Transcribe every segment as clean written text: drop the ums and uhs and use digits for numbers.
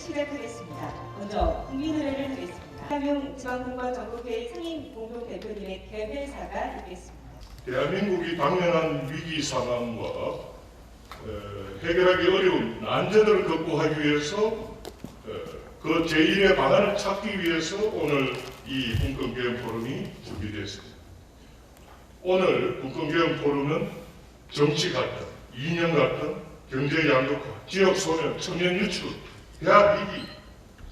시작하겠습니다. 먼저 국민의례를 드리겠습니다. 한용 지방공무원 전국회의 상임 공동대표님의 개회사가 있겠습니다. 대한민국이 당면한 위기 상황과 해결하기 어려운 난제들을 극복하기 위해서 그 제1의 방안을 찾기 위해서 오늘 이 군권개혁 포럼이 준비되었습니다. 오늘 군권개혁 포럼은 정치 갈등, 이념 갈등, 경제 양극화, 지역 소멸, 청년 유출, 대학 위기,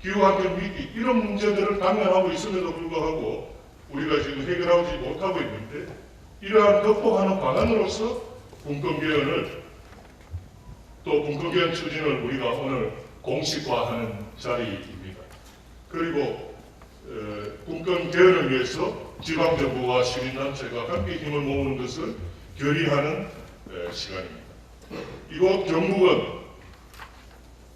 기후환경 위기 이런 문제들을 당면하고 있음에도 불구하고 우리가 지금 해결하지 못하고 있는데 이러한 극복하는 방안으로서 군권개혁을 또 군권개혁 추진을 우리가 오늘 공식화하는 자리입니다. 그리고 군권개혁을 위해서 지방정부와 시민단체가 함께 힘을 모으는 것을 결의하는 시간입니다. 이곳 경북은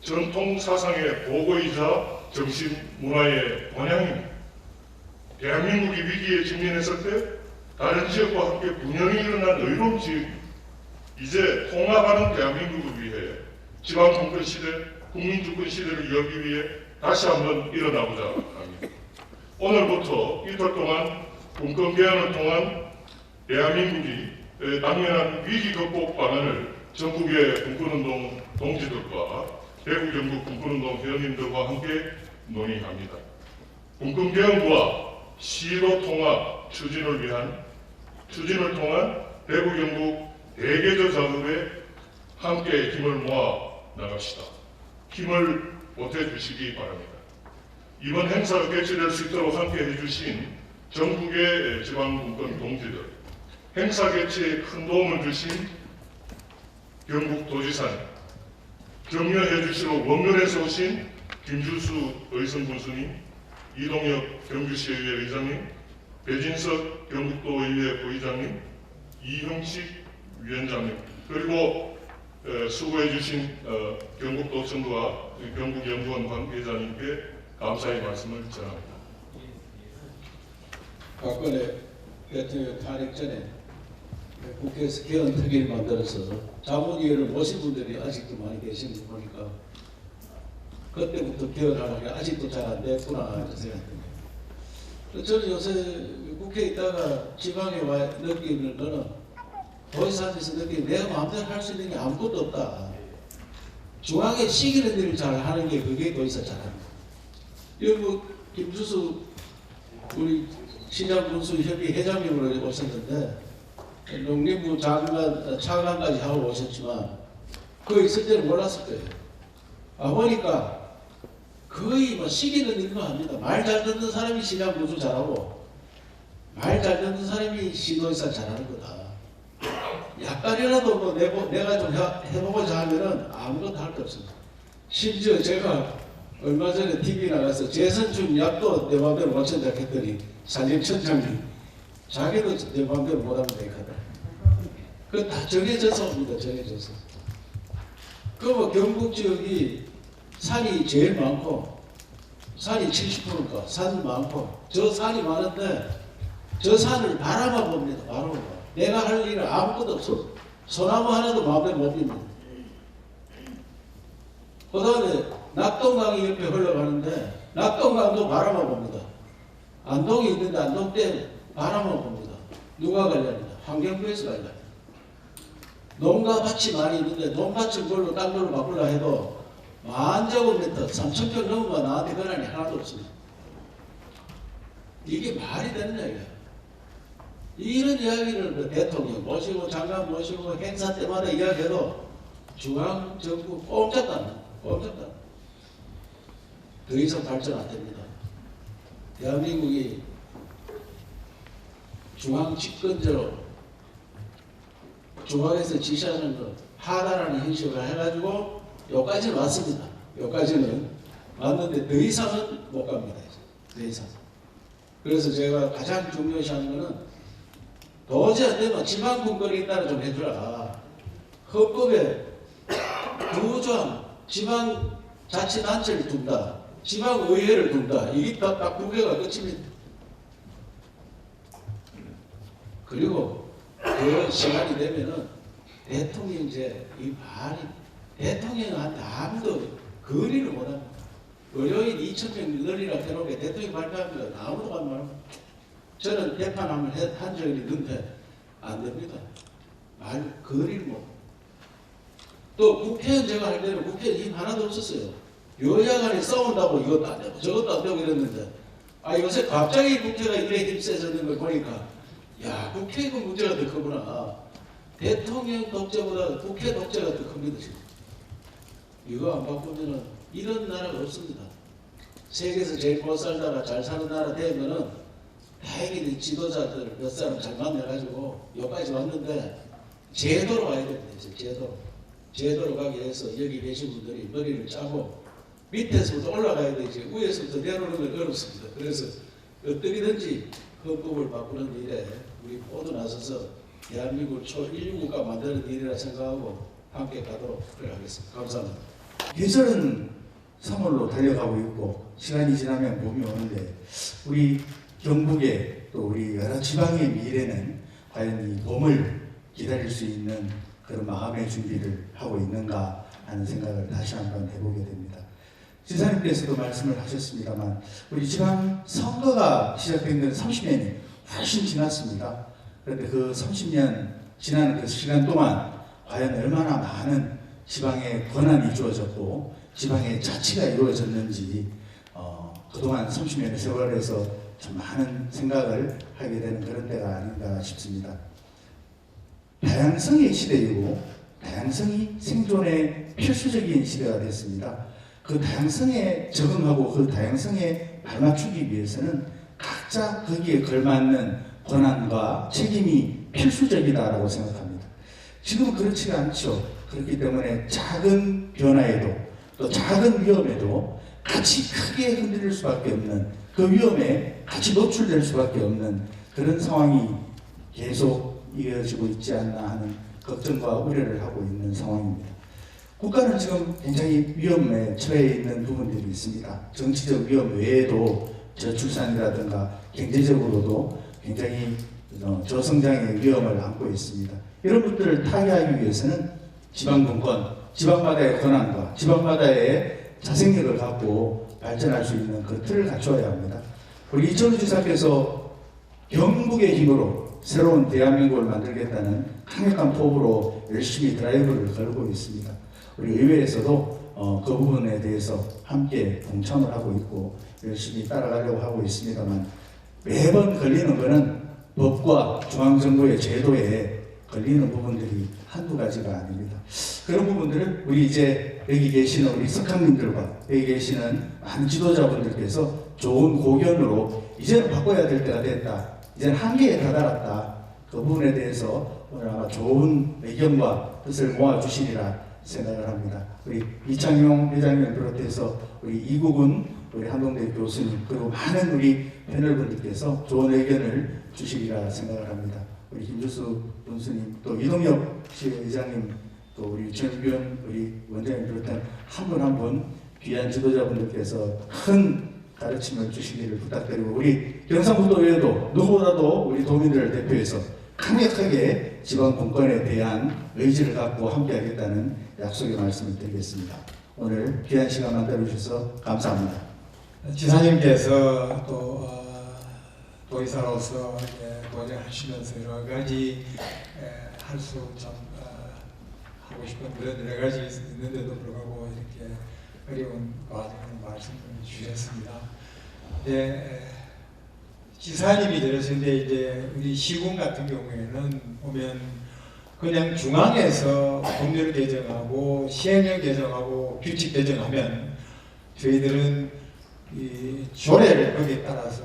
전통 사상의 보고이자 정신 문화의 본향입니다. 대한민국이 위기에 직면했을 때 다른 지역과 함께 균형이 일어난 의로운 지역입니다. 이제 통합하는 대한민국을 위해 지방분권 시대, 국민주권 시대를 열기 위해 다시 한번 일어나고자 합니다. 오늘부터 이틀 동안 군권개혁을 통한 대한민국이 당면한 위기 극복 방안을 전국의 군권운동 동지들과 대구 경북 군권운동 회원님들과 함께 논의합니다. 군권개혁과 시도 통합 추진을 통한 대구 경북 대개조 작업에 함께 힘을 모아 나갑시다. 힘을 보태주시기 바랍니다. 이번 행사가 개최될 수 있도록 함께 해주신 전국의 지방군권 동지들, 행사 개최에 큰 도움을 주신 경북도지사님, 격려해 주시러 원면에서 오신 김주수 의성군수님, 이동혁 경주시의회 의장님, 배진석 경북도의회 부의장님, 이형식 위원장님, 그리고 수고해 주신 경북도청과 경북연구원 관계자님께 감사의 말씀을 전합니다. 박근혜 대통령 탄핵 전에 국회에서 개헌특위를 만들어서 자문위원을 모신 분들이 아직도 많이 계시는 거 보니까 그때부터 개헌하는 아직도 잘 안 됐구나 이런 생각합니다. 저는 요새 국회에 있다가 지방에 와 느끼는 거는 도지사에서 느끼는 내가 마음대로 할 수 있는 게 아무것도 없다. 중앙에 시키는 일을 잘 하는 게 그게 도지사 잘합니다. 여기 뭐 김주수 우리 신장군수협의 회장님으로 오셨는데 농림부 장관 차관까지 하고 오셨지만 그 있을 때는 몰랐을 거예요. 보니까 거의 뭐 시키는 일만 합니다. 말 잘 듣는 사람이 신장군수 잘하고 말 잘 듣는 사람이 시도지사 잘하는 거다. 약간이라도 뭐 내가 좀 해보고자 하면은 아무것도 할 게 없습니다. 심지어 제가 얼마 전에 TV 나가서 재선중 약도 내 마음대로 못 친다 했더니 산림청장님 자기도 내 마음대로 못하면 되거든. 그건 다 정해져서 옵니다. 정해져서. 그뭐 경북 지역이 산이 제일 많고 산이 70%니까 산이 많고 저 산이 많은데 저 산을 바라만 봅니다. 바라만 봐. 내가 할 일은 아무것도 없어. 소나무 하나도 마음대로 못 핍니다. 그 다음에 낙동강이 옆에 흘러가는데 낙동강도 바라만 봅니다. 안동이 있는데 안동댐 바라만 봅니다. 누가 관리합니다? 환경부에서 관리합니다. 농가밭이 많이 있는데 농밭을 그걸로 딴 걸로 바꾸려 해도 10,000제곱미터 3,000평 넘으면 나한테 권한이 하나도 없습니다. 이게 말이 되는 이야기예요. 이런 이야기를 대통령 모시고 장관 모시고 행사 때마다 이야기해도 중앙정부 꼼짝도 안 합니다. 꼼짝도 안 합니다. 더 이상 발전 안 됩니다. 대한민국이 중앙 집권제로 중앙에서 지시하는 것 하나라는 형식으로 해가지고 여기까지는 왔습니다. 여기까지는 왔는데 더 이상은 못 갑니다. 더 이상. 그래서 제가 가장 중요시하는 것은 도저히 안 되면 지방분권에 있다는 좀 해주라. 헌법에 두 조항 지방자치단체를 둔다. 지방의회를 둔다. 이게 딱 두 개가 끝입니다. 그리고 그 시간이 되면은 대통령제 이 말이 대통령한테 아무도 거리를 못합니다. 의료인 2,000명 늘리라 해놓게 대통령이 발표합니다. 아무도 안 말합니다. 저는 대판함을 한 적이 있는데 안 됩니다. 말 거리를 못. 또 국회의원 제가 할 때는 국회에 힘 하나도 없었어요. 여야 간에 싸운다고 이것도 안 되고 저것도 안 되고 이랬는데 요새 갑자기 국회가 이래 힘세졌는 걸 보니까 야 국회의원 문제가 더 크구나. 대통령 독재보다 국회 독재가 더 큽니다 지금. 이거 안 바꾸면 이런 나라가 없습니다. 세계에서 제일 못 살다가 잘 사는 나라 되면은 다행히 지도자들 몇 사람 잘 만나가지고 여기까지 왔는데 제도로 가야 됩니다. 제도로 가기 위해서 여기 계신 분들이 머리를 짜고 밑에서부터 올라가야 되지 위에서부터 내려오는 건 어렵습니다. 그래서 어떻게든지 헌법을 바꾸는 일에 우리 모두 나서서 대한민국을 초1국가 만드는 일이라 생각하고 함께 가도록 하겠습니다. 감사합니다. 계절은 3월로 달려가고 있고 시간이 지나면 봄이 오는데 우리 경북의 또 우리 여러 지방의 미래는 과연 이 봄을 기다릴 수 있는 그런 마음의 준비를 하고 있는가 하는 생각을 다시 한번 해보게 됩니다. 지사님께서도 말씀을 하셨습니다만 우리 지방 선거가 시작된 건 30년이 훨씬 지났습니다. 그런데 그 30년 지난 그 시간 동안 과연 얼마나 많은 지방의 권한이 주어졌고 지방의 자치가 이루어졌는지 그동안 30년의 세월에서 참 많은 생각을 하게 되는 그런 때가 아닌가 싶습니다. 다양성의 시대이고 다양성이 생존의 필수적인 시대가 됐습니다. 그 다양성에 적응하고 그 다양성에 발맞추기 위해서는 각자 거기에 걸맞는 권한과 책임이 필수적이다라고 생각합니다. 지금은 그렇지가 않죠. 그렇기 때문에 작은 변화에도 또 작은 위험에도 같이 크게 흔들릴 수밖에 없는 그 위험에 같이 노출될 수밖에 없는 그런 상황이 계속 이어지고 있지 않나 하는 걱정과 우려를 하고 있는 상황입니다. 국가는 지금 굉장히 위험에 처해 있는 부분들이 있습니다. 정치적 위험 외에도 저출산이라든가 경제적으로도 굉장히 저성장의 위험을 안고 있습니다. 이런 것들을 타개하기 위해서는 지방분권, 지방마다의 권한과 지방마다의 자생력을 갖고 발전할 수 있는 그 틀을 갖춰야 합니다. 우리 이철우 지사께서 경북의 힘으로 새로운 대한민국을 만들겠다는 강력한 포부로 열심히 드라이브를 걸고 있습니다. 우리 의회에서도 그 부분에 대해서 함께 동참을 하고 있고 열심히 따라가려고 하고 있습니다만 매번 걸리는 것은 법과 중앙정부의 제도에 걸리는 부분들이 한두 가지가 아닙니다. 그런 부분들을 우리 이제 여기 계시는 우리 석학님들과 여기 계시는 많은 지도자분들께서 좋은 고견으로 이제는 바꿔야 될 때가 됐다. 이제는 한계에 다다랐다. 그 부분에 대해서 오늘 아마 좋은 의견과 뜻을 모아주시리라 생각을 합니다. 우리 이창용 회장님을 비롯해서 우리 이국은 우리 한동대 교수님 그리고 많은 우리 패널분들께서 좋은 의견을 주시리라 생각을 합니다. 우리 김주수 군수님 또 이동엽 시의장님 또 우리 정변 우리 원장님 비롯한 한 분 한 분 귀한 지도자분들께서 큰 가르침을 주시기를 부탁드리고 우리 경상북도 외에도 누구보다도 우리 도민들을 대표해서 강력하게 지방 분권에 대한 의지를 갖고 함께하겠다는 약속의 말씀을 드리겠습니다. 오늘 귀한 시간 만들어주셔서 감사합니다. 지사님께서 또 도의사로서 도전하시면서 여러 가지 할 수 참 하고 싶은 그런 여러 가지 있는데도 불구하고 이렇게 어려운 과정을 말씀을 주셨습니다. 지사님이 되셨는데 이제 우리 시군 같은 경우에는 보면 그냥 중앙에서 법률 개정하고 시행령 개정하고 규칙 개정하면 저희들은 이 조례를 거기에 따라서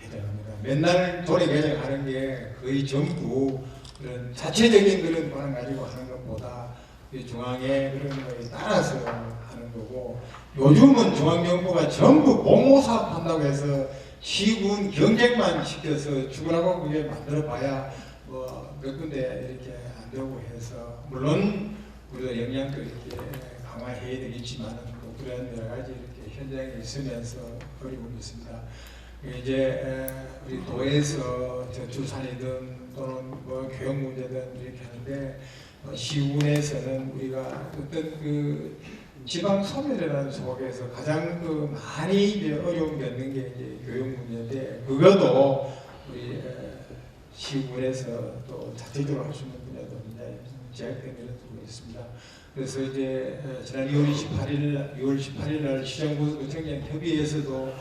개정합니다. 맨날 조례 개정하는 게 거의 전부 그런 자체적인 그런 권한 가지고 하는 것보다 중앙의 그런 거에 따라서 하는 거고 요즘은 중앙정부가 전부 공모사업 한다고 해서 시군 경쟁만 시켜서 죽으라고 그게 만들어 봐야 뭐 몇 군데 이렇게 안 되고 해서 물론 우리가 영향도 이렇게 강화해야 되겠지만 그런 여러 가지 이렇게 현장에 있으면서 어려움이 있습니다. 이제 우리 도에서 저출산이든 또는 뭐 교육 문제든 이렇게 하는데 시군에서는 우리가 어떤 그 지방 소멸이라는 속에서 가장 많이 이제 어려움 겪는 게 이제 교육 문제인데, 그것도 우리 시군에서 또 자체적으로 할 수 있는 분야도 굉장히 제약된 면을 두고 있습니다. 그래서 이제 지난 6월 18일 날 시정구청장 협의회에서도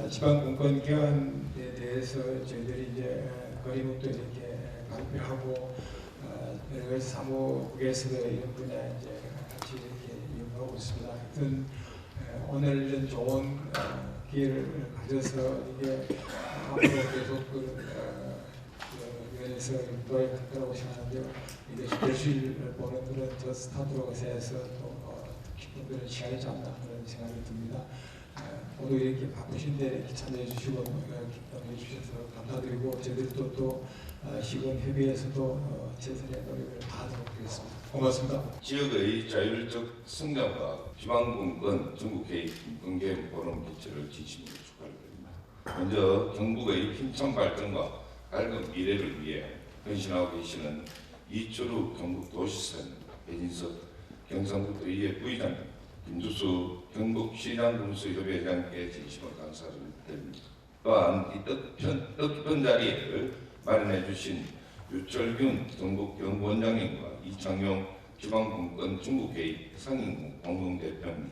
지방분권 개헌에 대해서 저희들이 이제 거리목도 이렇게 발표하고 여러 가지 사무국에서도 이런 분야 이제 같이 이렇게 연구하고 있습니다. 하여튼 오늘 이런 좋은 기회를 가져서 이게 앞으로 계속 위원회에서 노력할 거라고 생각하는데요. 이것이 될 수 있을 보는 그런 저 스타트로서 해서 또 기쁜 그런 시간이지 않나 그런 생각이 듭니다. 모두 이렇게 바쁘신데 이렇게 참여해 주시고 기뻐해 주셔서 감사드리고, 저희들도 또 시군협의회에서도 최선의 노력을 다하도록 하겠습니다. 고맙습니다. 지역의 자율적 성장과 지방분권 전국회의 분권 포럼 개최를 진심으로 축하드립니다. 먼저 경북의 힘찬 발전과 밝은 미래를 위해 헌신하고 계시는 이철우 경북도시선 배진석 경상북도의회 부의장님, 김주수 경북시장군수협의회장께 진심으로 감사를 드립니다. 또한 이 뜻깊은 자리를 마련해 주신 유철균 경북연구원장님과 이창용 지방분권 중국회의 상임 공동대표님,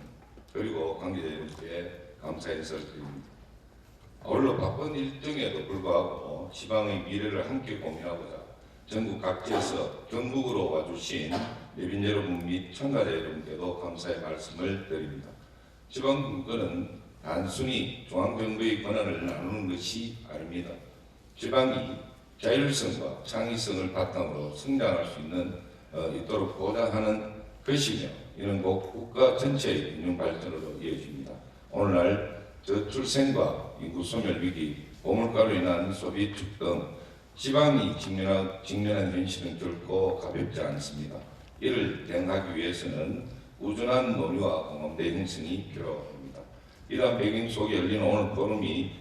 그리고 관계자들께 감사 인사를 드립니다. 아울러 바쁜 일정에도 불구하고 지방의 미래를 함께 고민하고자 전국 각지에서 경북으로 와주신 내빈 여러분 및 참가자 여러분께도 감사의 말씀을 드립니다. 지방분권은 단순히 중앙정부의 권한을 나누는 것이 아닙니다. 지방이 자율성과 창의성을 바탕으로 성장할 수 있도록 보장하는 것이며, 이는 곧 국가 전체의 균형 발전으로 이어집니다. 오늘날 저출생과 인구 소멸 위기, 고물가로 인한 소비 축 등 지방이 직면한 현실은 결코 가볍지 않습니다. 이를 대응하기 위해서는 꾸준한 논의와 공감대 형성이 필요합니다. 이러한 배경 속에 열린 오늘 포럼이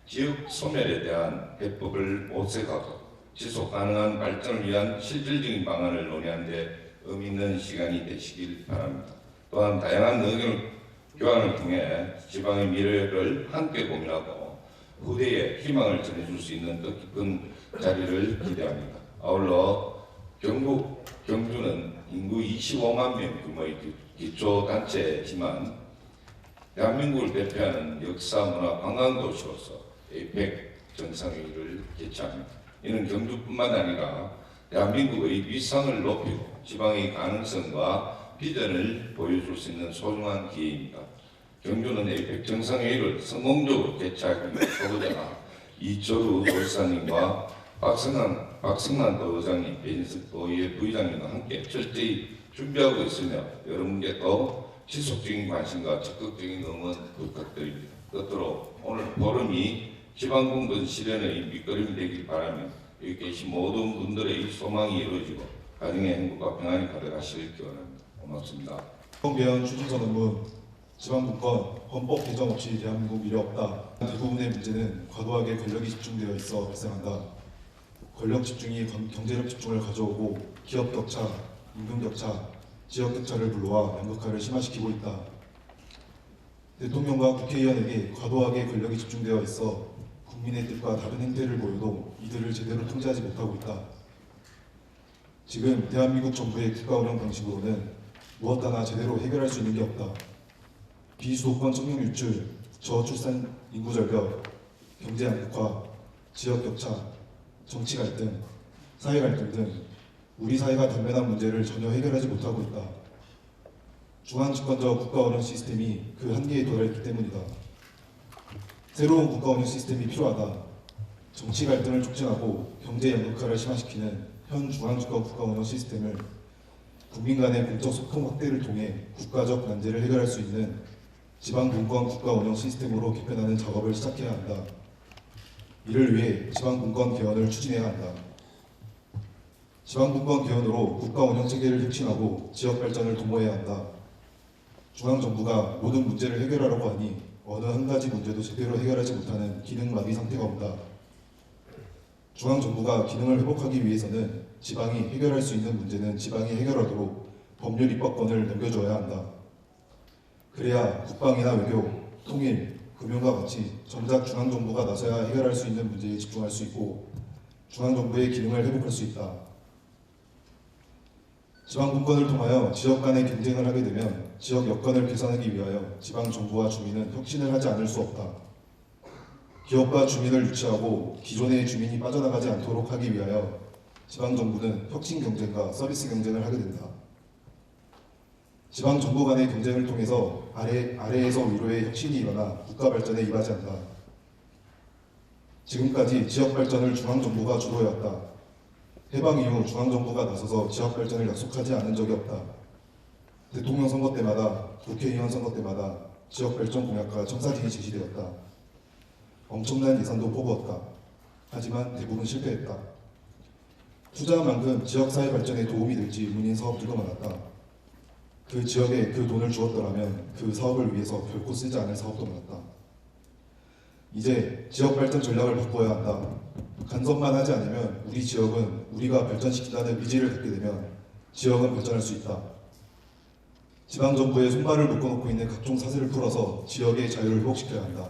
지역 소멸에 대한 해법을 모색하고 지속 가능한 발전을 위한 실질적인 방안을 논의하는 데 의미 있는 시간이 되시길 바랍니다. 또한 다양한 의견 교환을 통해 지방의 미래를 함께 고민하고 후대에 희망을 전해줄 수 있는 뜻깊은 자리를 기대합니다. 아울러 경주는 인구 25만 명 규모의 기초단체지만 대한민국을 대표하는 역사, 문화, 관광 도시로서 에이펙 정상회의를 개최합니다. 이는 경주뿐만 아니라 대한민국의 위상을 높이고 지방의 가능성과 비전을 보여줄 수 있는 소중한 기회입니다. 경주는 에이펙 정상회의를 성공적으로 개최하기 위해서 이철우 도지사님과 박성난 도의장님, 배진석 도의회 부의장님과 함께 철저히 준비하고 있으며 여러분께도 지속적인 관심과 적극적인 응원 부탁드립니다. 끝으로 오늘 포럼이 지방분권 실현의 밑거름이 되길 바라며 여기 계신 모든 분들의 소망이 이루어지고 가정의 행복과 평안이 가득하시길 기원합니다. 고맙습니다. 개헌 추진선언문 지방분권 헌법 개정 없이 대한민국 미래 없다. 대부분의 문제는 과도하게 권력이 집중되어 있어 발생한다. 권력 집중이 경제력 집중을 가져오고 기업 격차, 임금 격차, 지역 격차를 불러와 양극화를 심화시키고 있다. 대통령과 국회의원에게 과도하게 권력이 집중되어 있어 국민의 뜻과 다른 행태를 보여도 이들을 제대로 통제하지 못하고 있다. 지금 대한민국 정부의 국가운영 방식으로는 무엇 하나 제대로 해결할 수 있는 게 없다. 비수도권 청년 유출, 저출산 인구 절벽, 경제 양극화, 지역 격차, 정치 갈등, 사회 갈등 등 우리 사회가 당면한 문제를 전혀 해결하지 못하고 있다. 중앙집권적 국가운영 시스템이 그 한계에 도달했기 때문이다. 새로운 국가운영 시스템이 필요하다. 정치 갈등을 촉진하고 경제 양극화를 심화시키는 현 중앙집권 국가운영 시스템을 국민 간의 공적 소통 확대를 통해 국가적 난제를 해결할 수 있는 지방분권 국가운영 시스템으로 개편하는 작업을 시작해야 한다. 이를 위해 지방분권 개헌을 추진해야 한다. 지방분권 개헌으로 국가운영 체계를 혁신하고 지역 발전을 도모해야 한다. 중앙정부가 모든 문제를 해결하려고 하니 어느 한 가지 문제도 제대로 해결하지 못하는 기능마비 상태가 온다. 중앙정부가 기능을 회복하기 위해서는 지방이 해결할 수 있는 문제는 지방이 해결하도록 법률 입법권을 넘겨줘야 한다. 그래야 국방이나 외교, 통일, 금융과 같이 정작 중앙정부가 나서야 해결할 수 있는 문제에 집중할 수 있고 중앙정부의 기능을 회복할 수 있다. 지방분권을 통하여 지역 간의 경쟁을 하게 되면 지역 여건을 개선하기 위하여 지방정부와 주민은 혁신을 하지 않을 수 없다. 기업과 주민을 유치하고 기존의 주민이 빠져나가지 않도록 하기 위하여 지방정부는 혁신 경쟁과 서비스 경쟁을 하게 된다. 지방정부 간의 경쟁을 통해서 아래에서 위로의 혁신이 일어나 국가 발전에 이바지 한다. 지금까지 지역 발전을 중앙정부가 주로 해왔다. 해방 이후 중앙정부가 나서서 지역 발전을 약속하지 않은 적이 없다. 대통령 선거 때마다 국회의원 선거 때마다 지역 발전 공약과 청사진이 제시되었다. 엄청난 예산도 퍼부었다. 하지만 대부분 실패했다. 투자한 만큼 지역사회 발전에 도움이 될지 의문인 사업들도 많았다. 그 지역에 그 돈을 주었더라면 그 사업을 위해서 결코 쓰지 않을 사업도 많았다. 이제 지역 발전 전략을 바꿔야 한다. 간섭만 하지 않으면 우리 지역은 우리가 발전시킨다는 의지를 갖게 되면 지역은 발전할 수 있다. 지방정부의 손발을 묶어놓고 있는 각종 사슬을 풀어서 지역의 자유를 회복시켜야 한다.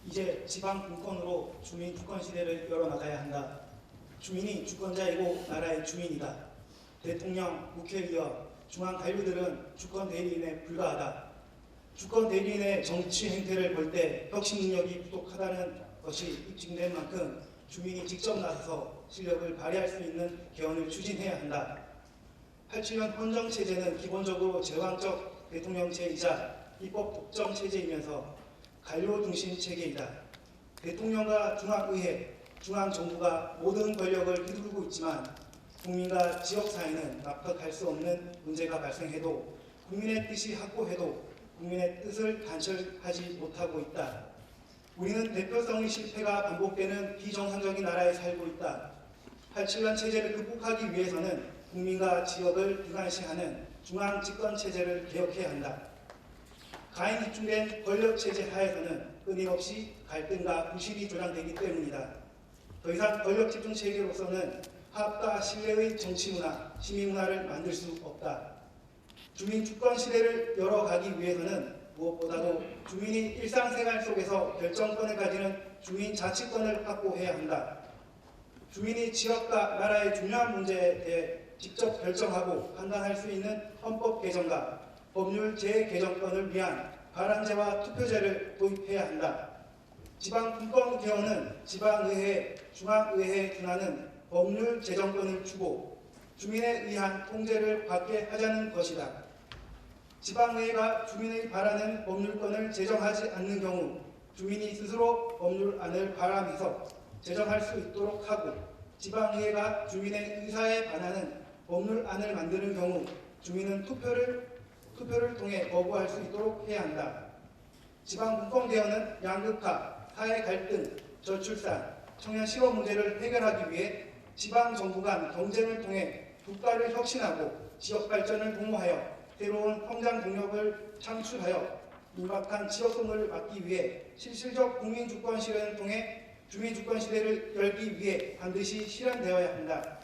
이제 지방 분권으로 주민 주권 시대를 열어나가야 한다. 주민이 주권자이고 나라의 주민이다. 대통령, 국회의원, 중앙 관료들은 주권 대리인에 불과하다. 주권 대리인의 정치 행태를 볼 때 혁신 능력이 부족하다는 것이 입증된 만큼 주민이 직접 나서서 실력을 발휘할 수 있는 개헌을 추진해야 한다. 87년 헌정체제는 기본적으로 제왕적 대통령제이자 입법 독점체제이면서 관료 중심 체계이다. 대통령과 중앙의회, 중앙정부가 모든 권력을 휘두르고 있지만 국민과 지역 사이는 납득할 수 없는 문제가 발생해도 국민의 뜻이 확고해도 국민의 뜻을 관철하지 못하고 있다. 우리는 대표성의 실패가 반복되는 비정상적인 나라에 살고 있다. 87년 체제를 극복하기 위해서는 국민과 지역을 등한시하는 중앙 집권 체제를 개혁해야 한다. 가인 집중된 권력 체제 하에서는 끊임없이 갈등과 부실이 조장되기 때문이다. 더 이상 권력 집중 체계로서는 화합과 신뢰의 정치 문화, 시민 문화를 만들 수 없다. 주민 주권 시대를 열어가기 위해서는 무엇보다도 주민이 일상생활 속에서 결정권을 가지는 주민 자치권을 확보해야 한다. 주민이 지역과 나라의 중요한 문제에 대해 직접 결정하고 판단할 수 있는 헌법 개정과 법률 재개정권을 위한 발안제와 투표제를 도입해야 한다. 지방 분권 개헌은 지방의회, 중앙의회에 준하는 법률 재정권을 주고 주민에 의한 통제를 받게 하자는 것이다. 지방의회가 주민의 바라는 법률권을 제정하지 않는 경우 주민이 스스로 법률안을 발의해서 제정할 수 있도록 하고 지방의회가 주민의 의사에 반하는 법률안을 만드는 경우 주민은 투표를 통해 거부할 수 있도록 해야 한다. 지방분권 개헌은 양극화, 사회 갈등, 저출산, 청년 실업 문제를 해결하기 위해 지방정부 간 경쟁을 통해 국가를 혁신하고 지역 발전을 도모하여 새로운 성장 동력을 창출하여 임박한 지역성을 막기 위해 실질적 국민주권 실현을 통해 주민주권 시대를 열기 위해 반드시 실현되어야 한다.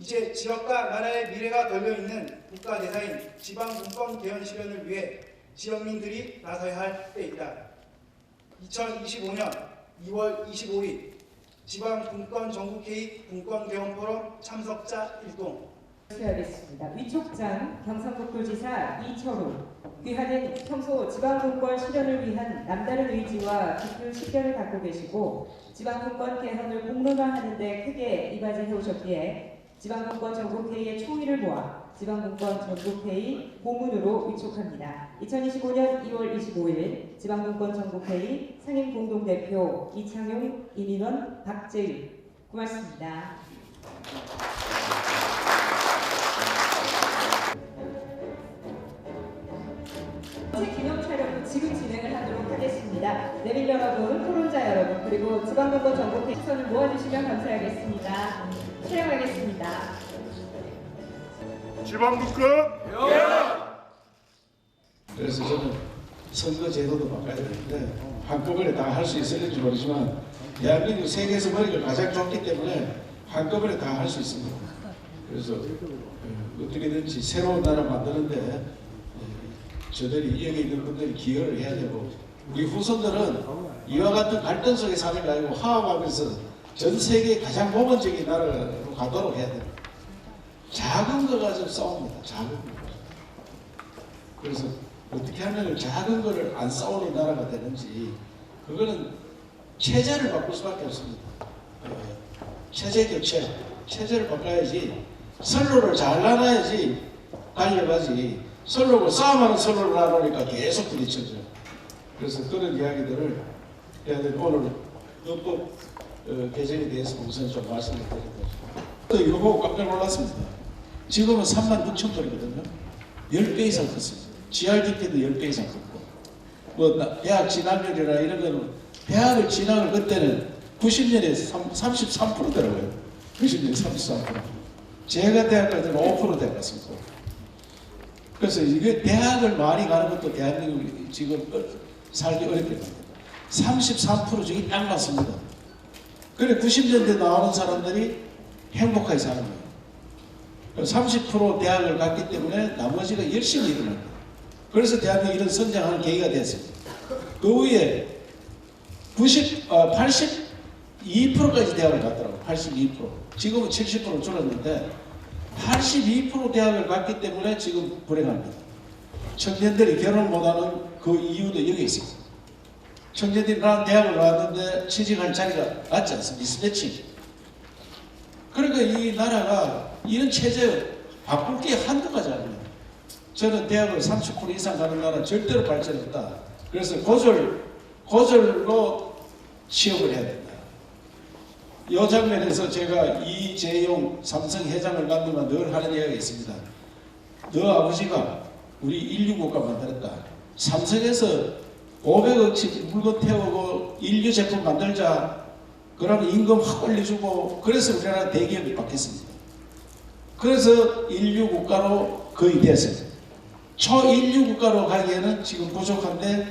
이제 지역과 나라의 미래가 걸려있는 국가대사인 지방분권 개헌 실현을 위해 지역민들이 나서야 할 때이다. 2025년 2월 25일 지방분권 전국회의 분권개헌 포럼 참석자 1동 하겠습니다. 위촉장 경상북도지사 이철우 귀하는 평소 지방분권 실현을 위한 남다른 의지와 깊은 식견을 갖고 계시고 지방분권 개헌을 공론화하는 데 크게 이바지해 오셨기에 지방분권 전국회의의 총의를 모아 지방분권 전국회의 고문으로 위촉합니다. 2025년 2월 25일 지방분권 전국회의 상임공동대표 이창용, 이민원, 박재일. 고맙습니다. 기념 촬영 지금 진행을 하도록 하겠습니다. 내빈 여러분, 토론자 여러분, 그리고 지방분권 전국회의 시선을 모아주시면 감사하겠습니다. 촬영하겠습니다. 지방분권 그래서 저는 선거 제도도 바꿔야 되는데 한꺼번에 다 할 수 있을지 모르지만 대한민국 세계에서 머리가 가장 좋기 때문에 한꺼번에 다 할 수 있습니다. 그래서 어떻게든지 새로운 나라 만드는데 저들이 여기 있는 분들이 기여를 해야 되고 우리 후손들은 이와 같은 갈등 속에 사는 게 아니고 화합하면서 전 세계 가장 모범적인 나라로 가도록 해야 됩니다. 작은 거 가지고 싸웁니다. 작은 거. 그래서 어떻게 하면 작은 거를 안 싸우는 나라가 되는지 그거는 체제를 바꿀 수밖에 없습니다. 체제 교체, 체제를 바꿔야지 선로를 잘 나눠야지 달려가지 선로고 싸움하는 선로를 나누니까 계속 부딪혀져요. 그래서 그런 이야기들을 해야 되는 오늘 헌법 개정에 대해서 우선 좀 말씀을 드립니다. 또 이거 보고 깜짝 놀랐습니다. 지금은 36,000건이거든요. 10배 이상 컸습니다. GRDP도 10배 이상 컸고 뭐 대학 진학률이나 이런 거는 대학을 진학을 그때는 90년에 33%더라고요. 90년에 33%. 제가 대학 갈 때는 5% 되었습니다. 그래서 이게 대학을 많이 가는 것도 대한민국이 지금 살기 어렵게 됩니다. 33% 중에 딱 맞습니다. 그래 90년대 나오는 사람들이 행복하게 사는 거예요. 30% 대학을 갔기 때문에 나머지가 열심히 일어납니다. 그래서 대한민국이 이런 성장하는 계기가 됐습니다. 그 후에 82%까지 대학을 갔더라고요. 82%. 지금은 70% 줄었는데 82% 대학을 갔기 때문에 지금 불행합니다. 청년들이 결혼 못하는 그 이유도 여기 있습니다. 청년들이 난 대학을 나왔는데 취직할 자리가 낮지 않습니다. 미스매치. 그러니까 이 나라가 이런 체제 바꿀 게 한두 가지 아닙니다. 저는 대학을 30% 이상 가는 나라 절대로 발전했다. 그래서 고졸로 취업을 해야 된다. 이 장면에서 제가 이재용 삼성 회장을 만나면 늘 하는 이야기가 있습니다. 너 아버지가 우리 인류국가 만들었다. 삼성에서 500억치 물건 태우고 인류 제품 만들자. 그러면 임금 확 올려주고 그래서 우리나라 대기업이 바뀌었습니다. 그래서 인류국가로 거의 됐어요. 초인류국가로 가기에는 지금 부족한데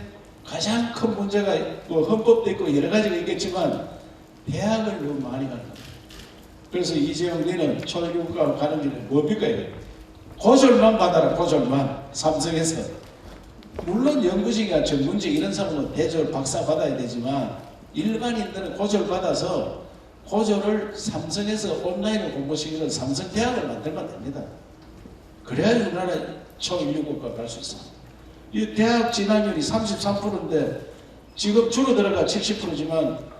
가장 큰 문제가 뭐 헌법도 있고 여러 가지가 있겠지만 대학을 너무 많이 가는 겁니다. 그래서 이재용 니는 초인류국가로 가는 길에 뭡니까? 고졸만 받아라. 고졸만. 삼성에서. 물론 연구직이나 전문직 이런 사람은 대졸 박사 받아야 되지만 일반인들은 고졸 받아서 고졸을 삼성에서 온라인으로 공부시키는 삼성 대학을 만들면 됩니다. 그래야 우리나라 초인류국가 갈 수 있습니다. 이 대학 진학률이 33%인데 지금 줄어들어가 70%지만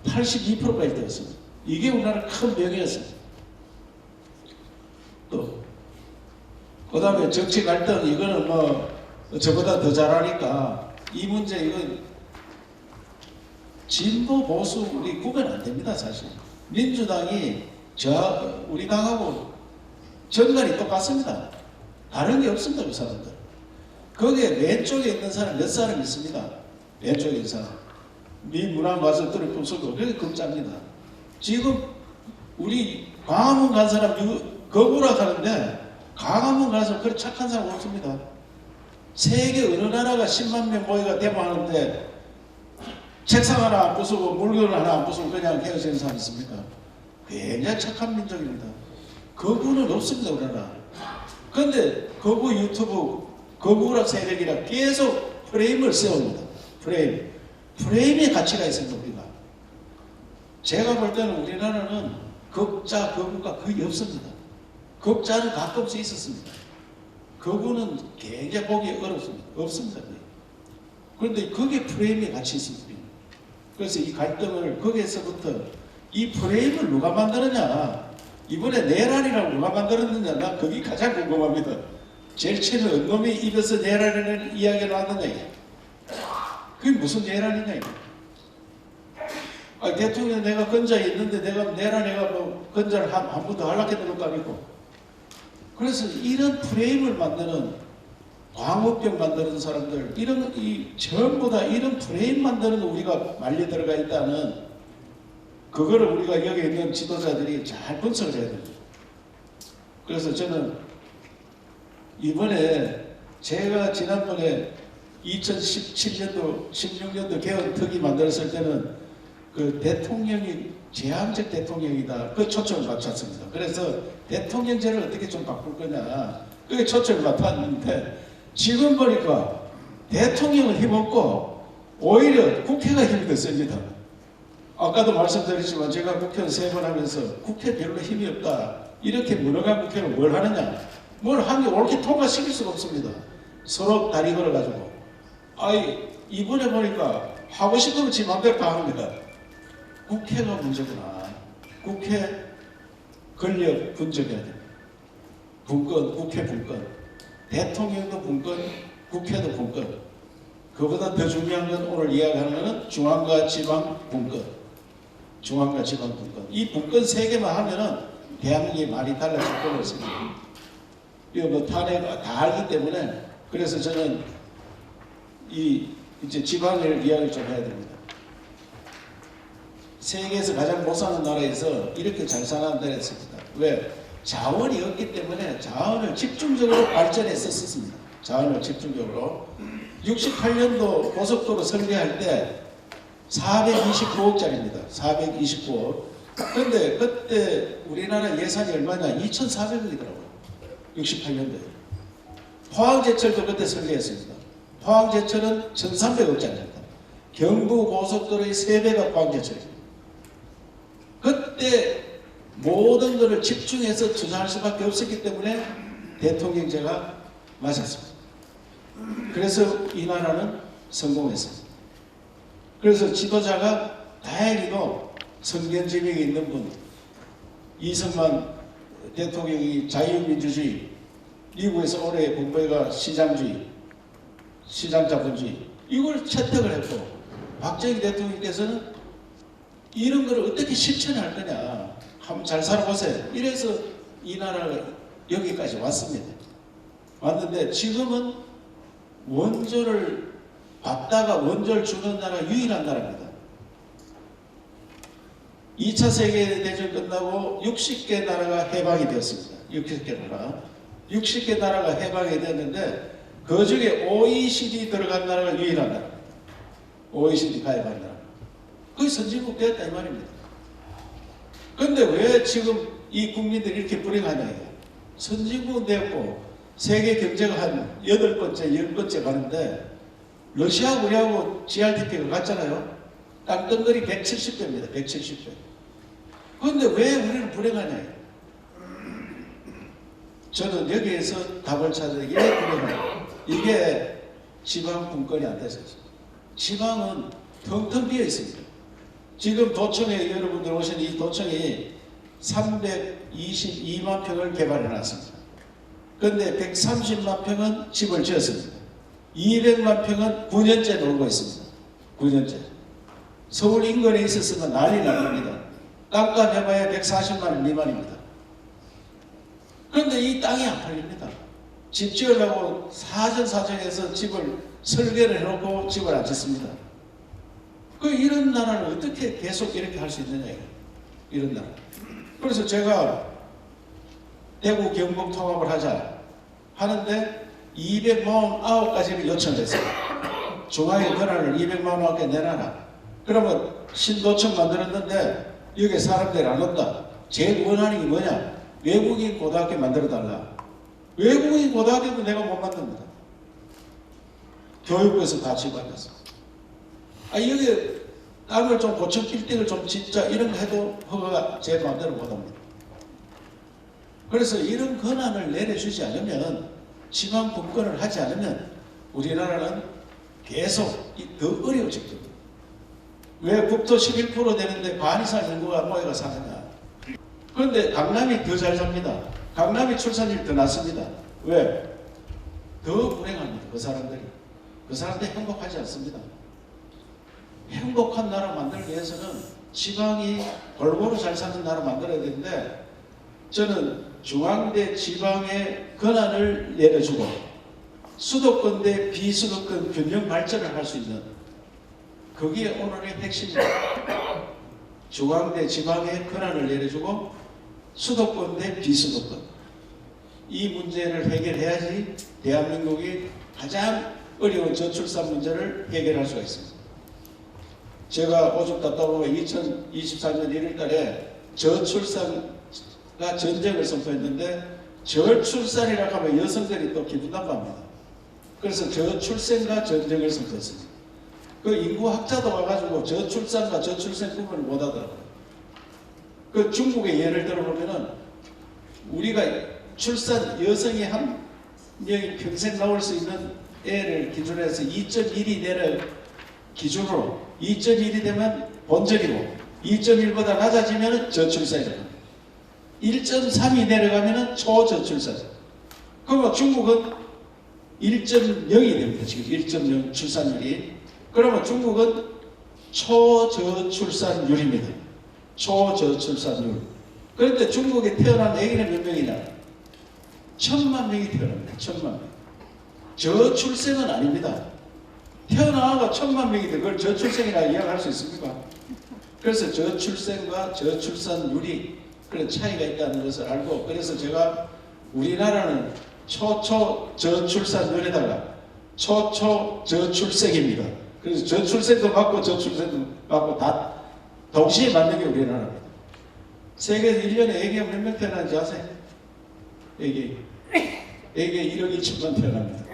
82%까지 되었습니다. 이게 우리나라 큰 병이었습니다. 또 그 다음에 정치 갈등 이거는 뭐 저보다 더 잘하니까 이 문제 이건 진보 보수 우리 구분 안 됩니다. 사실 민주당이 우리 당하고 정관이 똑같습니다. 다른 게 없습니다. 그 사람들. 거기에 왼쪽에 있는 사람 몇 사람 있습니다. 왼쪽에 있는 사람 미 문화 마저 들을 뿐서도 그게 극자입니다. 지금 우리 광화문 간 사람 거부라 하는데 광화문 가서 그렇게 착한 사람 없습니다. 세계 어느 나라가 10만 명 모이가 데모하는데 책상 하나 안 부수고 물건 하나 안 부수고 그냥 헤어지는 사람 있습니까? 굉장히 착한 민족입니다. 거부는 없습니다. 우리나라. 그런데 거부 유튜브 거부락 세력이라 계속 프레임을 세웁니다. 프레임의 가치가 있습니다. 우리가. 제가 볼 때는 우리나라는 극자 거부가 거의 없습니다. 극자는 가끔씩 있었습니다. 거부는 굉장히 보기 어렵습니다. 없습니다. 그런데 그게 프레임의 가치 있습니다. 그래서 이 갈등을 거기에서부터 이 프레임을 누가 만들었냐, 이번에 내란이라고 누가 만들었느냐, 난 그게 가장 궁금합니다. 제일 처음에 언놈이 입에서 내란이라는 이야기가 나왔느냐, 그게 무슨 내란이냐. 대통령 내가 건자에 있는데 내가 내란해가 뭐 건자를 한 번 더 하락했는 것도 아니고. 그래서 이런 프레임을 만드는 광우병 만드는 사람들, 전부 다 이런 프레임 만드는 우리가 말려 들어가 있다는 그거를 우리가 여기 있는 지도자들이 잘 분석을 해야 됩니다. 그래서 저는 이번에 제가 지난번에 2017년도, 16년도 개헌특위 만들었을 때는 그 대통령이 제왕적 대통령이다. 그 초점을 맞췄습니다. 그래서 대통령제를 어떻게 좀 바꿀 거냐. 그게 초점을 맞췄는데 지금 보니까 대통령은 힘없고 오히려 국회가 힘이 더 셉니다. 아까도 말씀드렸지만 제가 국회의원 3번 하면서 국회 별로 힘이 없다. 이렇게 무능한 국회가 뭘 하느냐. 뭘 한 게 옳게 통과시킬 수가 없습니다. 서로 다리 걸어가지고. 이번에 보니까 하고 싶으면 지 맘대로 다 합니다. 국회가 문제구나. 국회 권력 분적해야 됩니다. 분권, 국회 분권. 대통령도 분권, 국회도 분권. 그보다 더 중요한 건 오늘 이야기하는 것은 중앙과 지방 분권. 중앙과 지방 분권. 이 분권 3개만 하면은 대한민국이 많이 달라질 거라고 생각합니다. 이거 뭐 탄핵 다 알기 때문에 그래서 저는 이제 지방을 이야기를 좀 해야 됩니다. 세계에서 가장 못 사는 나라에서 이렇게 잘 사는 나라가 있습니다. 왜? 자원이 없기 때문에 자원을 집중적으로 발전했었습니다. 자원을 집중적으로. 68년도 고속도로 설계할 때 429억짜리입니다. 429억. 그런데 그때 우리나라 예산이 얼마냐? 2,400억이더라고요. 68년도에. 포항제철도 그때 설계했습니다. 포항제철은 1,300억짜리입니다. 경부 고속도로의 3배가 포항제철입니다. 그때 모든 것을 집중해서 투자할 수밖에 없었기 때문에 대통령제가 맞았습니다. 그래서 이 나라는 성공했습니다. 그래서 지도자가 다행히도 성견지명이 있는 분, 이승만 대통령이 자유민주주의, 미국에서 올해 공부해가 시장주의, 시장자본주의 이걸 채택을 했고 박정희 대통령께서는 이런 걸 어떻게 실천할 거냐 한번 잘 살아보세요. 이래서 이 나라가 여기까지 왔습니다. 왔는데 지금은 원조를 받다가 원조를 주는 나라가 유일한 나라입니다. 2차 세계대전 끝나고 60개 나라가 해방이 되었습니다. 60개 나라. 60개 나라가 해방이 되었는데 그 중에 OECD 들어간 나라가 유일한 나라. OECD 가입한 나라. 그게 선진국 되었다 이 말입니다. 그런데 왜 지금 이 국민들이 이렇게 불행하냐. 선진국 되었고 세계 경제가 한 8번째, 10번째 가는데 러시아하고 우리하고 GRDP가 같잖아요. 땅덩어리 170배입니다. 170배. 그런데 왜 우리는 불행하냐. 저는 여기에서 답을 찾아야 왜 불행하냐. 이게 지방 분권이 안 돼서 지방은 텅텅 비어 있습니다. 지금 도청에 여러분들 오신 이 도청이 322만 평을 개발해 놨습니다. 그런데 130만 평은 집을 지었습니다. 200만 평은 9년째 놀고 있습니다. 9년째. 서울 인근에 있었으면 난리 납니다. 땅값 해봐야 140만 원 미만입니다. 그런데 이 땅이 안 팔립니다. 집 지으려고 사정사정해서 집을 설계를 해놓고 집을 안 짓습니다. 이런 나라를 어떻게 계속 이렇게 할 수 있느냐 이런 나라. 그래서 제가 대구 경북 통합을 하자 하는데 249가지를 요청을 했어요. 중앙에 권한을 200만 원밖에 내놔라. 그러면 신도청 만들었는데 여기 사람들이 안 온다. 제일 원하는 게 뭐냐? 외국인 고등학교 만들어달라. 외국인 고등학교도 내가 못 만듭니다. 교육부에서 다 지급받았어. 여기 땅을 좀 고층 빌딩을 좀 짓자 이런 거 해도 허가가 제 마음대로 못합니다. 그래서 이런 권한을 내려주지 않으면 지방 분권을 하지 않으면 우리나라는 계속 더 어려워질 겁니다. 왜 국토 11% 되는데 반 이상 인구가 모여가 사느냐. 그런데 강남이 더 잘 삽니다. 강남이 출산율이 더 낮습니다. 왜? 더 불행합니다. 그 사람들이 행복하지 않습니다. 행복한 나라 만들기 위해서는 지방이 골고루 잘 사는 나라 만들어야 되는데 저는 중앙 대 지방의 권한을 내려주고 수도권 대 비수도권 균형 발전을 할 수 있는 그게 오늘의 핵심입니다. 중앙 대 지방의 권한을 내려주고 수도권 대 비수도권 이 문제를 해결해야지 대한민국이 가장 어려운 저출산 문제를 해결할 수가 있습니다. 제가 오죽 답답하고 2024년 1월달에 저출산가 전쟁을 선포했는데 저출산이라고 하면 여성들이 또 기분나빠합니다. 그래서 저출생과 전쟁을 섞었습니다. 그 인구학자도 와가지고 저출산과 저출생 구분을 못하더라고요. 그 중국의 예를 들어보면은 우리가 출산 여성이 한 명이 평생 나올 수 있는 애를 기준으로 해서 2.1이 내려 기준으로 2.1이 되면 본전이고 2.1보다 낮아지면 저출산이다. 1.3이 내려가면 초저출산. 그러면 중국은 1.0이 됩니다. 지금 1.0 출산율이. 그러면 중국은 초저출산율입니다. 초저출산율. 그런데 중국에 태어난 애기는 몇 명이냐? 1,000만 명이 태어납니다. 1,000만 명. 저출생은 아닙니다. 태어나가 1,000만 명이 돼. 그걸 저출생이라 이야기할 수 있습니까? 그래서 저출생과 저출산율이 그런 차이가 있다는 것을 알고, 그래서 제가 우리나라는 초초 저출산율에다가 초초 저출생입니다. 그래서 저출생도 받고 저출생도 받고 다 동시에 맞는 게 우리나라입니다. 세계에서 1년에 애기가 몇 명 태어나는지 아세요? 애기 1억 2천만 태어납니다.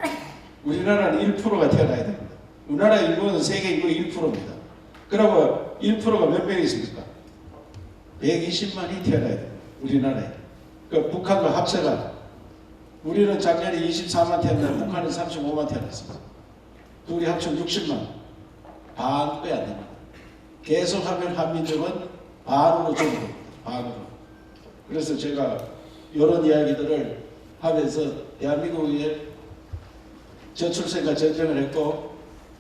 우리나라는 1%가 태어나야 됩니다. 우리나라 인구는 세계 인구의 1%입니다. 그러면 1%가 몇 명이 있습니까? 120만이 태어나야 돼요. 우리나라에. 그러니까 북한과 합쳐가 우리는 작년에 24만 태어났는데 북한은 35만 태어났습니다. 둘이 합치면 60만. 반밖에 안 됩니다. 계속하면 한민족은 반으로 줄어듭니다. 반으로. 그래서 제가 이런 이야기들을 하면서 대한민국에 저출생과 전쟁을 했고,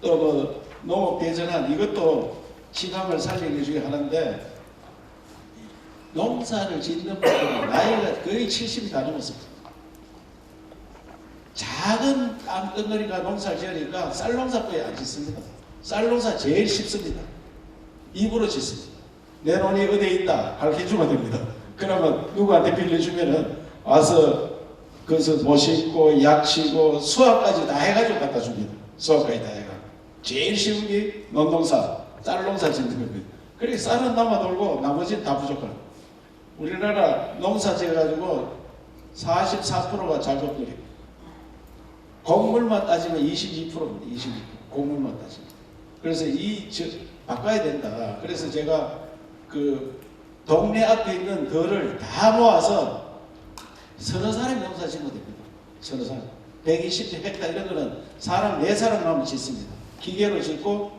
또 뭐 농업 대전환, 이것도 지방을 살리는 중에 하나인데, 농사를 짓는 분들은 나이가 거의 70이 다 넘었습니다. 작은 땅덩어리가 농사를 지으니까 쌀농사밖에 안 짓습니다. 쌀농사 제일 쉽습니다. 입으로 짓습니다. 내 논이 어디에 있다 가르쳐주면 됩니다. 그러면 누구한테 빌려주면은 와서 그것을 모시고 약치고 수확까지 다 해가지고 갖다 줍니다. 수확까지 다 해가. 제일 쉬운 게 논농사, 쌀농사 짓는 겁니다. 그렇게 쌀은 남아돌고 나머지는 다 부족합니다. 우리나라 농사 지어가지고 44%가 작업들이에요. 곡물만 따지면 22%입니다. 22%. 곡물만 따지면. 그래서 바꿔야 된다. 그래서 제가 그 동네 앞에 있는 덜을 다 모아서 서너 사람이 농사 짓면 됩니다. 서너 사람. 120헥타 이런 거는 사람 4사람 하면 짓습니다. 기계로 짓고,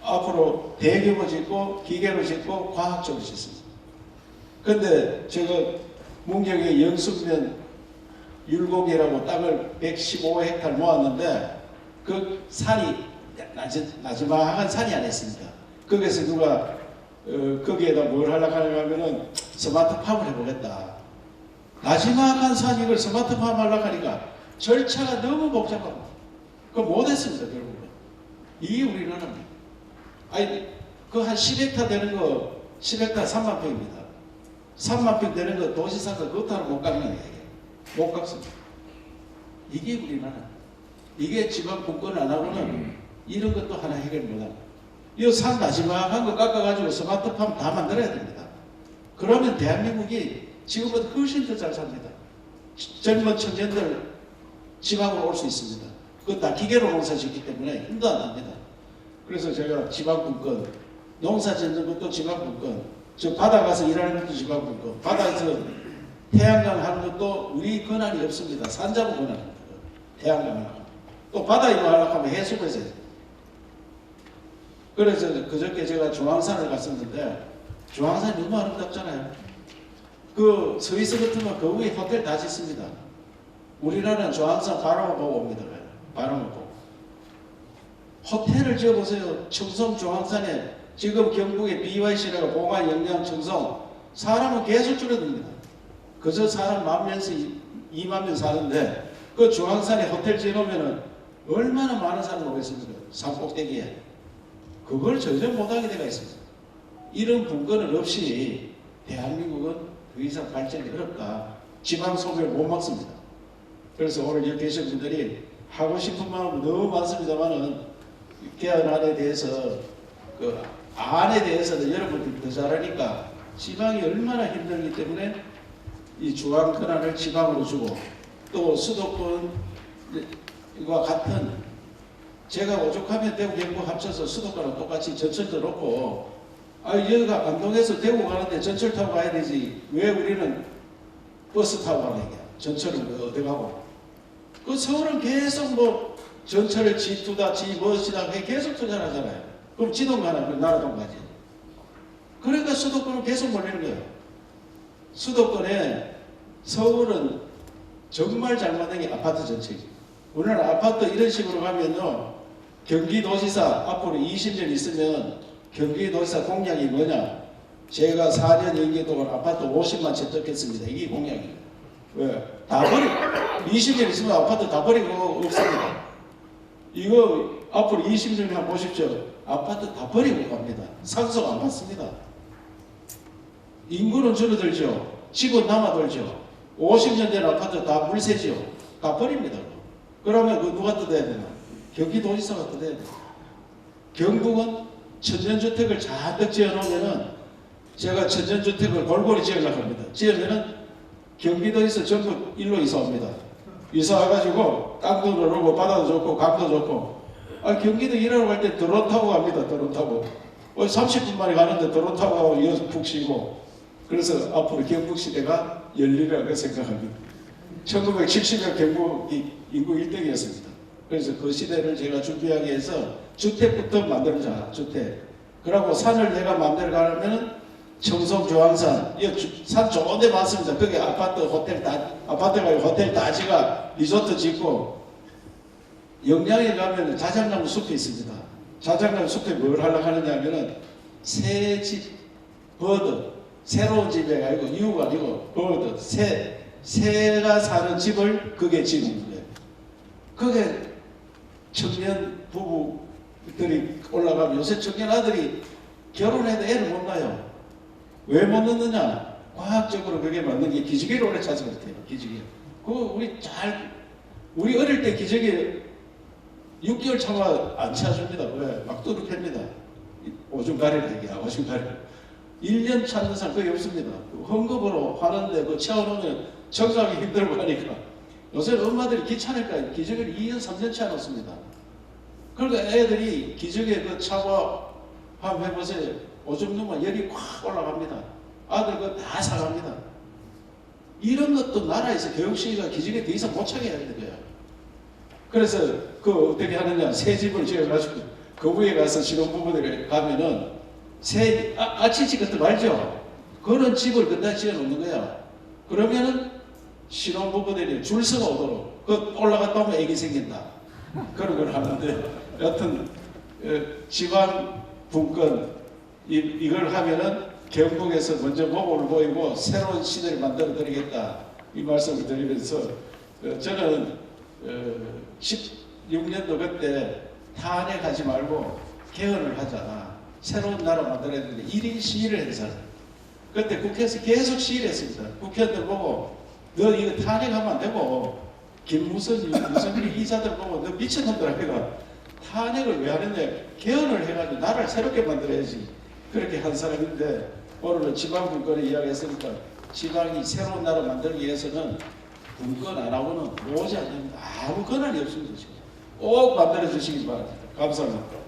앞으로 대규모 짓고, 기계로 짓고, 과학적으로 짓습니다. 근데 제가 문경에 영sun면 율곡이라고 땅을 115헥타를 모았는데, 그 산이 나지막한 산이 안에 있습니다. 거기서 누가 거기에다 뭘 하려고 하냐면은 스마트팜을 해보겠다. 나지막한 산이 이걸 스마트팜 하려고 하니까 절차가 너무 복잡하고 그거 못했습니다. 결국은. 이게 우리나라입니다. 아니 그 한 10헥타 되는 거 10헥타 3만 평입니다. 3만 평 되는 거 도시산거 그것도 하나 못 깎는 거예요. 못 깎습니다. 이게 우리나라. 이게 지방 분권 안 하고는 이런 것도 하나 해결 못합니다. 이 산 나지막한 거 깎아가지고 스마트팜 다 만들어야 됩니다. 그러면 대한민국이 지금보다 훨씬 더 잘 삽니다. 젊은 청년들 지방으로 올 수 있습니다. 그거 다 기계로 농사짓기 때문에 힘도 안 납니다. 그래서 제가 지방분권, 농사 짓는 것도 지방분권, 저 바다 가서 일하는 것도 지방분권, 바다에서 태양광 하는 것도 우리 권한이 없습니다. 산자부 권한입니다. 태양광 하는 거. 또 바다 이거 하려고 하면 해수부에서 해요. 그래서 그저께 제가 중앙산을 갔었는데 중앙산이 너무 아름답잖아요. 그 스위스 같으면 그 위에 호텔 다 짓습니다. 우리나라는 중앙산 바람을 보고 옵니다. 바람을 보고. 호텔을 지어보세요. 청송 중앙산에 지금 경북의 BYC라고 봉화 영양 청송 사람은 계속 줄어듭니다. 그저 사람 10,000명에서 20,000명 사는데 그 중앙산에 호텔 지어놓으면 얼마나 많은 사람을 오겠습니까? 산 꼭대기에. 그걸 전혀 못하게 되어 있습니다. 이런 분권은 없이 대한민국은 더 이상 발전이 어렵다. 지방 소멸 못 막습니다. 그래서 오늘 여기 계신 분들이 하고 싶은 마음은 너무 많습니다만은 개헌안에 대해서 그 안에 대해서는 여러분들이 더 잘하니까 지방이 얼마나 힘들기 때문에 이 중앙 권한을 지방으로 주고 또 수도권 이와 같은 제가 오죽하면 대구 경북 합쳐서 수도권랑 똑같이 전철도 놓고 여기가 안동에서 대구 가는데 전철 타고 가야 되지 왜 우리는 버스 타고 가는 거야? 전철은 어디 가고? 그 서울은 계속 뭐 전철을 G2다 G버스다 계속 투자하잖아요. 그럼 지동 가나 그럼 나라동 가지. 그러니까 수도권은 계속 몰리는 거예요. 수도권에 서울은 정말 잘 만든 게 아파트 정책이죠. 우리나라 아파트 이런 식으로 가면요. 경기도지사 앞으로 20년 있으면 경기도지사 공약이 뭐냐? 제가 4년 임기 동안 아파트 50만 채 뜯겠습니다. 이게 공약이에요. 왜? 다 버리고 20년 있으면 아파트 다 버리고 없습니다. 이거 앞으로 20년 한번 보십시오. 아파트 다 버리고 갑니다. 상속 안 받습니다. 인구는 줄어들죠. 집은 남아돌죠. 50년 된 아파트 다 물세죠. 다 버립니다. 그러면 그 누가 뜯어야 되나? 경기도지사가 뜯어야 돼요. 경북은 천연주택을 잔뜩 지어놓으면은 제가 천연주택을 골고루 지으려고 합니다. 지으면은 경기도에서 전부 일로 이사 옵니다. 이사 와가지고 땅도 넓고 바다도 좋고 강도 좋고 경기도 일하러 갈 때 드론 타고 갑니다. 드론 타고 30분 만에 가는데 드론 타고 가고 이어서 푹 쉬고 그래서 앞으로 경북시대가 열리라고 생각합니다. 1970년 경북이 인구 1등이었습니다. 그래서 그 시대를 제가 준비하기 위해서 주택부터 만들자. 주택. 그러고 산을 내가 마음대로 가려면은 청송 조항산 산 좋은 데 많습니다. 거기 아파트 호텔 다지가 리조트 짓고 영양에 가면 자작나무 숲이 있습니다. 자작나무 숲에 뭘 하려고 하느냐 하면은 새 집 버드 새로운 집에 아니고 이유가 아니고 버드 새가 사는 집을 그게 지는 거예요. 그게 청년 부부들이 올라가면 요새 청년 아들이 결혼해도 애를 못 낳아요. 왜 못 낳느냐? 과학적으로 그게 맞는 게 기저귀를 오래 차서 그렇대요. 기저귀. 우리 어릴 때 기저귀 6개월 차마 안 차줍니다. 왜? 막 뚜룩합니다. 오줌가리를 얘기야. 오줌가리를. 1년 찾는 사람 거의 없습니다. 헌금으로 하는데 그 채워놓으면 청소하기 힘들고 하니까 요새 엄마들이 귀찮으니까 기저귀를 2년 3년 채워놓습니다. 그러니까 애들이 기저귀에 그 차고 한번 해보세요. 오줌 넣으면 열이 확 올라갑니다. 아들 그거 다 사갑니다. 이런 것도 나라에서 교육시키가 기저귀에 더 이상 못 차게 해야 되는 거예요. 그래서 그 어떻게 하느냐 새 집을 지어가지고 그 위에 가서 신혼부부들이 가면은 아치집 같은 거 알죠? 그런 집을 그다 지어놓는 거야. 그러면은 신혼부부들이 줄 서가 오도록 그 올라갔다 오면 애기 생긴다. 그런 걸 하는데 여튼 지방 분권 이걸 하면은 경북에서 먼저 모범을 보이고 새로운 시대를 만들어 드리겠다 이 말씀을 드리면서 저는 16년도 그때 탄핵하지 말고 개헌을 하자 새로운 나라 만들어야 되는데 1인 시위를 했어요. 그때 국회에서 계속 시위를 했습니다. 국회의원들 보고 너 이거 탄핵하면 안 되고 김무선, 유승민 이사들 보고 너 미친놈들아 해가 탄핵을 왜 하느냐 개헌을 해가지고 나라를 새롭게 만들어야지 그렇게 한 사람인데 오늘은 지방 분권을 이야기했으니까 지방이 새로운 나라 만들기 위해서는 분권 안 하고는 오지 않습니다. 아무 권한이 없습니다. 꼭 만들어 주시기 바랍니다. 감사합니다.